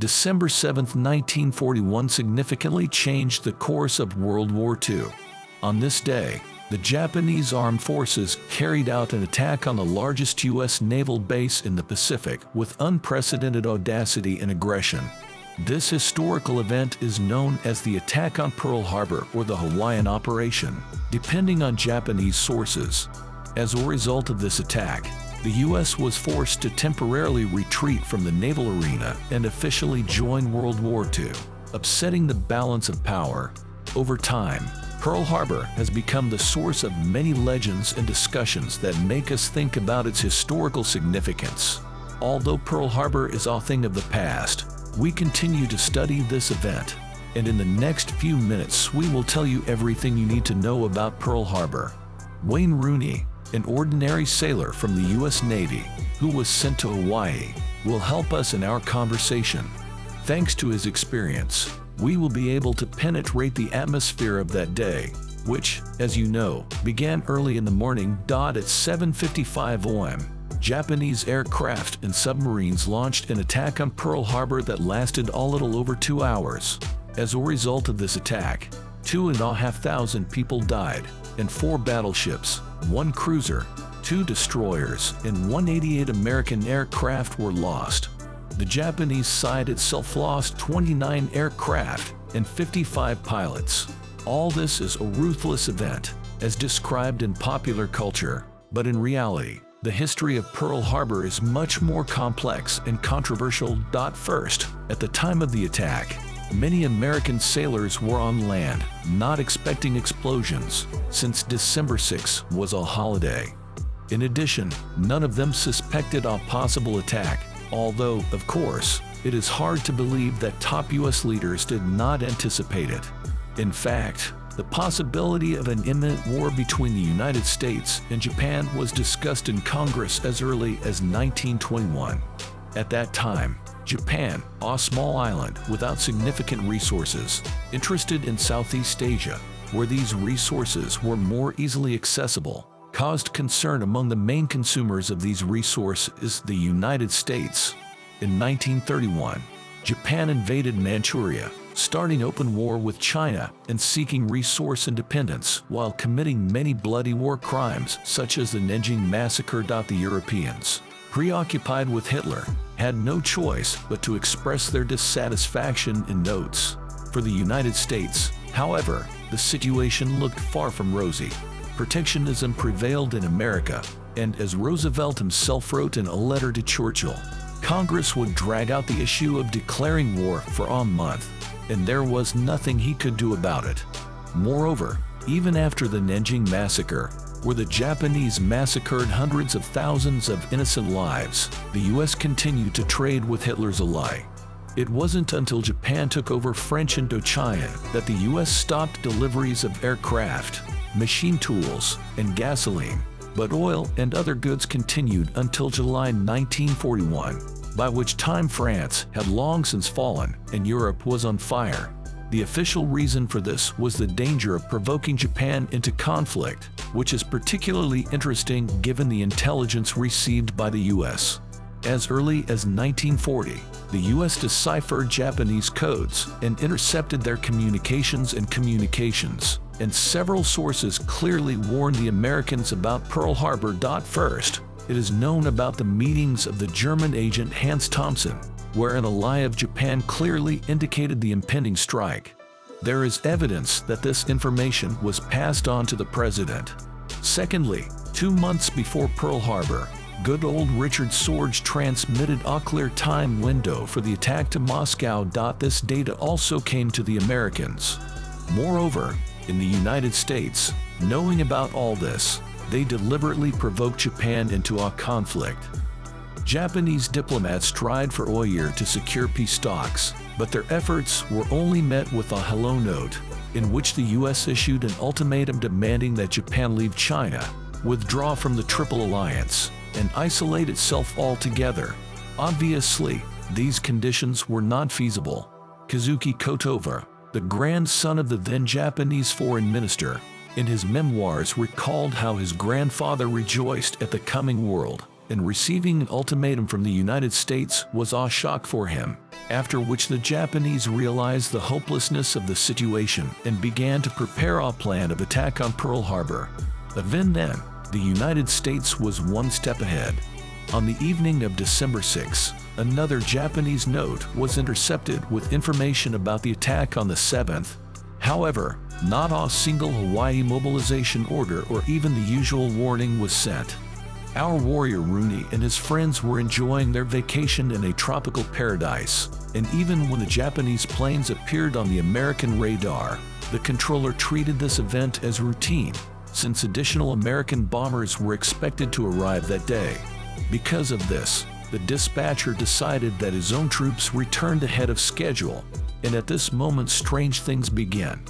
December 7, 1941 significantly changed the course of World War II. On this day, the Japanese armed forces carried out an attack on the largest U.S. naval base in the Pacific with unprecedented audacity and aggression. This historical event is known as the attack on Pearl Harbor or the Hawaiian Operation, depending on Japanese sources. As a result of this attack, the U.S. was forced to temporarily retreat from the naval arena and officially join World War II, upsetting the balance of power. Over time, Pearl Harbor has become the source of many legends and discussions that make us think about its historical significance. Although Pearl Harbor is a thing of the past, we continue to study this event, and in the next few minutes we will tell you everything you need to know about Pearl Harbor. Wayne Rooney, an ordinary sailor from the U.S. Navy who was sent to Hawaii, will help us in our conversation. Thanks to his experience, we will be able to penetrate the atmosphere of that day, which, as you know, began early in the morning. At 7:55 a.m., Japanese aircraft and submarines launched an attack on Pearl Harbor that lasted a little over 2 hours. As a result of this attack, 2,500 people died, and 4 battleships, 1 cruiser, 2 destroyers, and 188 American aircraft were lost. The Japanese side itself lost 29 aircraft and 55 pilots. All this is a ruthless event, as described in popular culture, but in reality, the history of Pearl Harbor is much more complex and controversial. First, at the time of the attack, many American sailors were on land, not expecting explosions, since December 6 was a holiday. In addition, none of them suspected a possible attack, although, of course, it is hard to believe that top U.S. leaders did not anticipate it. In fact, the possibility of an imminent war between the United States and Japan was discussed in Congress as early as 1921. At that time, Japan, a small island without significant resources, interested in Southeast Asia, where these resources were more easily accessible, caused concern among the main consumers of these resources, the United States. In 1931, Japan invaded Manchuria, starting open war with China and seeking resource independence while committing many bloody war crimes such as the Nanjing Massacre. The Europeans, preoccupied with Hitler, had no choice but to express their dissatisfaction in notes. For the United States, however, the situation looked far from rosy. Protectionism prevailed in America, and as Roosevelt himself wrote in a letter to Churchill, Congress would drag out the issue of declaring war for a month, and there was nothing he could do about it. Moreover, even after the Nanjing Massacre, where the Japanese massacred hundreds of thousands of innocent lives, the U.S. continued to trade with Hitler's ally. It wasn't until Japan took over French Indochina that the U.S. stopped deliveries of aircraft, machine tools, and gasoline, but oil and other goods continued until July 1941, by which time France had long since fallen and Europe was on fire. The official reason for this was the danger of provoking Japan into conflict, which is particularly interesting given the intelligence received by the U.S. As early as 1940, the U.S. deciphered Japanese codes and intercepted their communications, and several sources clearly warned the Americans about Pearl Harbor. First, it is known about the meetings of the German agent Hans Thompson, where an ally of Japan clearly indicated the impending strike. There is evidence that this information was passed on to the president. Secondly, 2 months before Pearl Harbor, good old Richard Sorge transmitted a clear time window for the attack to Moscow. This data also came to the Americans. Moreover, in the United States, knowing about all this, they deliberately provoked Japan into a conflict. Japanese diplomats tried for a year to secure peace talks, but their efforts were only met with a hello note, in which the U.S. issued an ultimatum demanding that Japan leave China, withdraw from the Triple Alliance, and isolate itself altogether. Obviously, these conditions were not feasible. Kazuki Kotoba, the grandson of the then Japanese foreign minister, in his memoirs recalled how his grandfather rejoiced at the coming world and receiving an ultimatum from the United States was a shock for him, after which the Japanese realized the hopelessness of the situation and began to prepare a plan of attack on Pearl Harbor. Even then, the United States was one step ahead. On the evening of December 6, another Japanese note was intercepted with information about the attack on the 7th. However, not a single Hawaii mobilization order or even the usual warning was sent. Our warrior Rooney and his friends were enjoying their vacation in a tropical paradise, and even when the Japanese planes appeared on the American radar, the controller treated this event as routine, since additional American bombers were expected to arrive that day. Because of this, the dispatcher decided that his own troops returned ahead of schedule, and at this moment strange things began.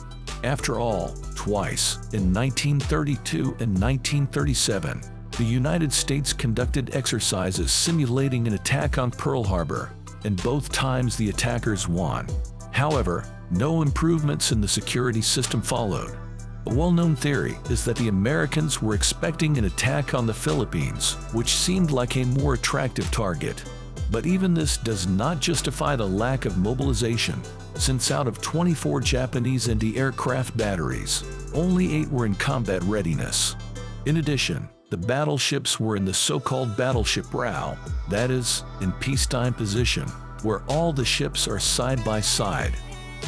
After all, twice, in 1932 and 1937, the United States conducted exercises simulating an attack on Pearl Harbor, and both times the attackers won. However, no improvements in the security system followed. A well-known theory is that the Americans were expecting an attack on the Philippines, which seemed like a more attractive target. But even this does not justify the lack of mobilization, since out of 24 Japanese anti-aircraft batteries, only 8 were in combat readiness. In addition, the battleships were in the so-called battleship row, that is, in peacetime position, where all the ships are side by side.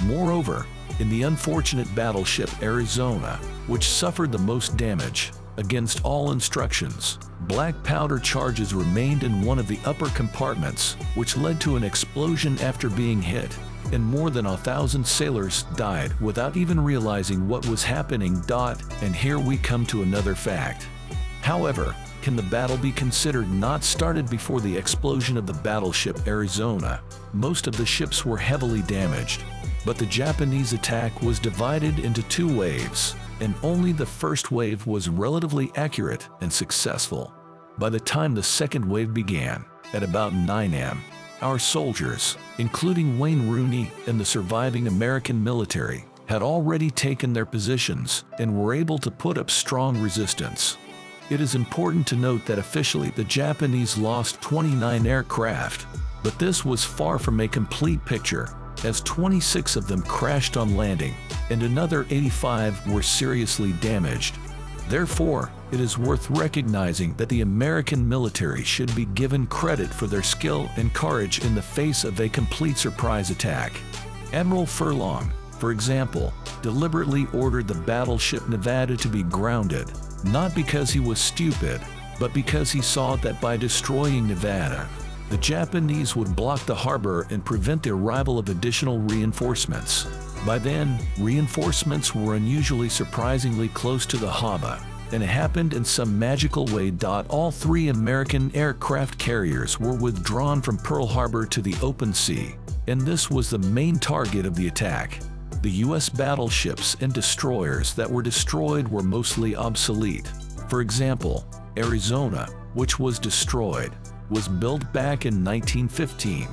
Moreover, in the unfortunate battleship Arizona, which suffered the most damage, against all instructions, black powder charges remained in one of the upper compartments, which led to an explosion after being hit, and more than 1,000 sailors died without even realizing what was happening. And here we come to another fact. However, can the battle be considered not started before the explosion of the battleship Arizona? Most of the ships were heavily damaged, but the Japanese attack was divided into 2 waves, and only the first wave was relatively accurate and successful. By the time the second wave began, at about 9 a.m., our soldiers, including Wayne Rooney and the surviving American military, had already taken their positions and were able to put up strong resistance. It is important to note that officially the Japanese lost 29 aircraft, but this was far from a complete picture, as 26 of them crashed on landing, and another 85 were seriously damaged. Therefore, it is worth recognizing that the American military should be given credit for their skill and courage in the face of a complete surprise attack. Admiral Furlong, for example, deliberately ordered the battleship Nevada to be grounded, not because he was stupid, but because he saw that by destroying Nevada, the Japanese would block the harbor and prevent the arrival of additional reinforcements. By then, reinforcements were unusually surprisingly close to the harbor, and it happened in some magical way. All 3 American aircraft carriers were withdrawn from Pearl Harbor to the open sea, and this was the main target of the attack. The U.S. battleships and destroyers that were destroyed were mostly obsolete. For example, Arizona, which was destroyed, was built back in 1915.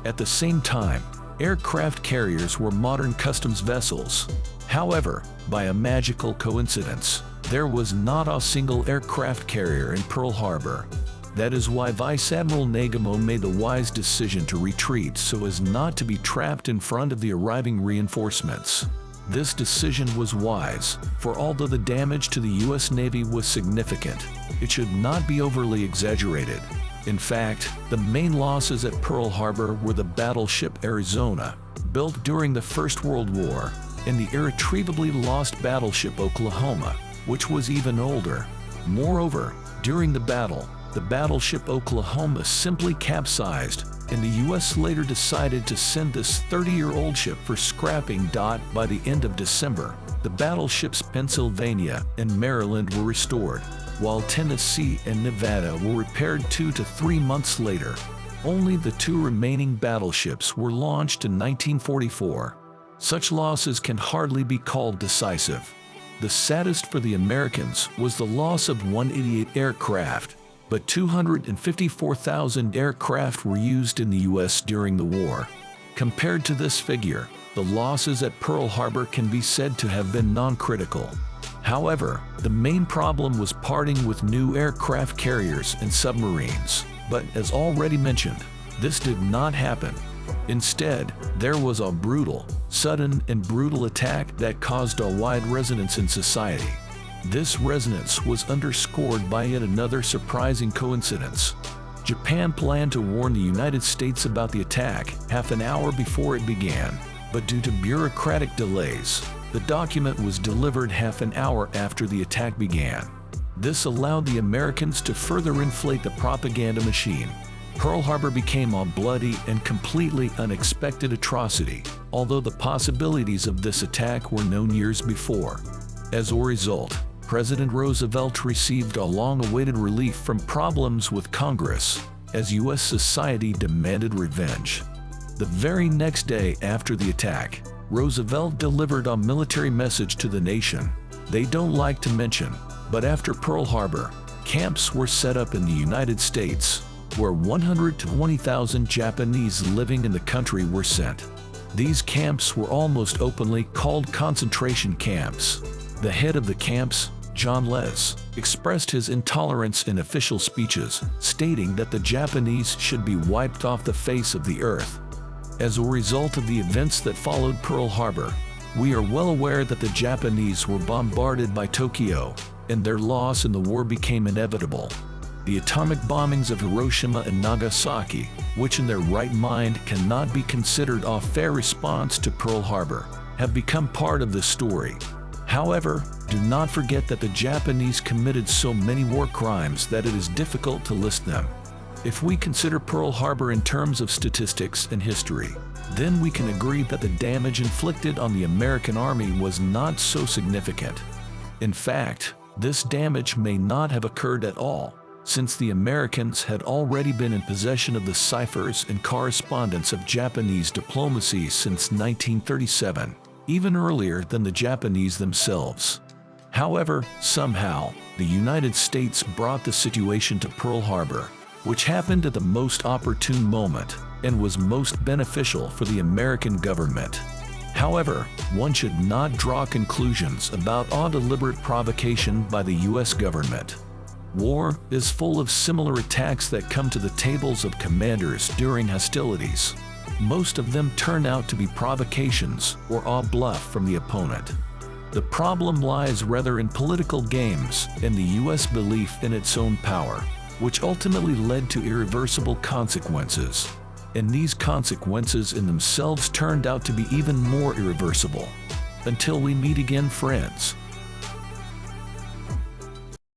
At the same time, aircraft carriers were modern customs vessels. However, by a magical coincidence, there was not a single aircraft carrier in Pearl Harbor. That is why Vice Admiral Nagamo made the wise decision to retreat so as not to be trapped in front of the arriving reinforcements. This decision was wise, for although the damage to the U.S. Navy was significant, it should not be overly exaggerated. In fact, the main losses at Pearl Harbor were the battleship Arizona, built during the First World War, and the irretrievably lost battleship Oklahoma, which was even older. Moreover, during the battle, the battleship Oklahoma simply capsized, and the U.S. later decided to send this 30-year-old ship for scrapping. By the end of December, the battleships Pennsylvania and Maryland were restored, while Tennessee and Nevada were repaired 2 to 3 months later. Only the 2 remaining battleships were launched in 1944. Such losses can hardly be called decisive. The saddest for the Americans was the loss of 188 aircraft, but 254,000 aircraft were used in the U.S. during the war. Compared to this figure, the losses at Pearl Harbor can be said to have been non-critical. However, the main problem was parting with new aircraft carriers and submarines. But as already mentioned, this did not happen. Instead, there was a sudden and brutal attack that caused a wide resonance in society. This resonance was underscored by yet another surprising coincidence. Japan planned to warn the United States about the attack half an hour before it began, but due to bureaucratic delays, the document was delivered half an hour after the attack began. This allowed the Americans to further inflate the propaganda machine. Pearl Harbor became a bloody and completely unexpected atrocity, although the possibilities of this attack were known years before. As a result, President Roosevelt received a long-awaited relief from problems with Congress, as U.S. society demanded revenge. The very next day after the attack, Roosevelt delivered a military message to the nation. They don't like to mention, but after Pearl Harbor, camps were set up in the United States, where 120,000 Japanese living in the country were sent. These camps were almost openly called concentration camps. The head of the camps, John Les, expressed his intolerance in official speeches, stating that the Japanese should be wiped off the face of the earth. As a result of the events that followed Pearl Harbor, we are well aware that the Japanese were bombarded by Tokyo, and their loss in the war became inevitable. The atomic bombings of Hiroshima and Nagasaki, which in their right mind cannot be considered a fair response to Pearl Harbor, have become part of the story. However, do not forget that the Japanese committed so many war crimes that it is difficult to list them. If we consider Pearl Harbor in terms of statistics and history, then we can agree that the damage inflicted on the American Army was not so significant. In fact, this damage may not have occurred at all, since the Americans had already been in possession of the ciphers and correspondence of Japanese diplomacy since 1937, even earlier than the Japanese themselves. However, somehow, the United States brought the situation to Pearl Harbor, which happened at the most opportune moment and was most beneficial for the American government. However, one should not draw conclusions about a deliberate provocation by the U.S. government. War is full of similar attacks that come to the tables of commanders during hostilities. Most of them turn out to be provocations or a bluff from the opponent. The problem lies rather in political games and the U.S. belief in its own power, which ultimately led to irreversible consequences. And these consequences in themselves turned out to be even more irreversible. Until we meet again, friends.